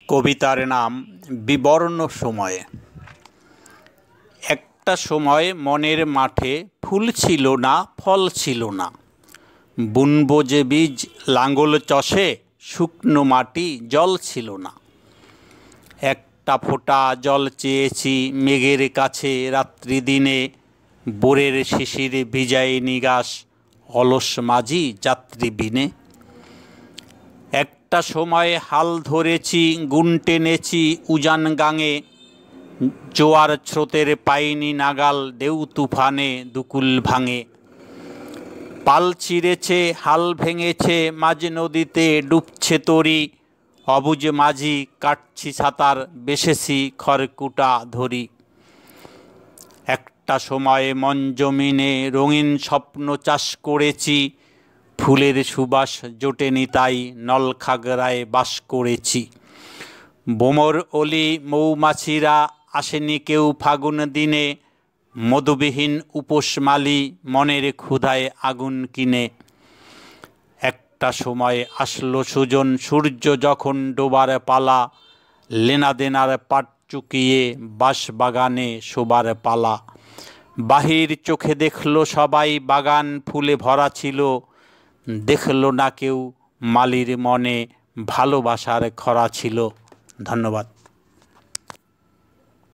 কবিতার নাম বিবর্ণ সময়। একটা সময় মনের মাঠে ফুল ছিল না, ফল ছিল না। বুনবো যে বীজ লাঙ্গল চষে, শুকনো মাটি জল ছিল না। একটা ফোঁটা জল চেয়েছি মেঘের কাছে রাত্রি দিনে, বোরের শিশির ভিজায় নিগাস অলস মাঝি যাত্রী বিনে। একটা সময় হাল ধরেছি, গুণ টেনেছি উজান গাঙে, জোয়ার স্রোতের পাইনি নাগাল ঢেউ তুফানে দুকুল ভাঙে। পাল ছিঁড়েছে, হাল ভেঙেছে, মাঝ নদীতে ডুবছে তরি, অবুঝ মাঝি কাটছি সাঁতার, বেসেছি খড়কুটা ধরি। একটা সময় মন জমিনে রঙিন স্বপ্ন চাষ করেছি, ফুলের সুবাস জোটেনি তাই নলখাগড়ায় বাস করেছি। বোমর অলি মৌমাছিরা আসেনি কেউ ফাগুন দিনে, মধুবিহীন উপোসমালি মনের ক্ষুধায় আগুন কিনে। একটা সময় আসলো সুজন, সূর্য যখন ডোবার পালা, লেনা দেনার পাট চুকিয়ে বাঁশবাগানে শোবার পালা। বাহির চোখে দেখলো সবাই বাগান ফুলে ভরা ছিল, দেখলো না কেউ মালির মনে ভালোবাসার খরা ছিল। ধন্যবাদ।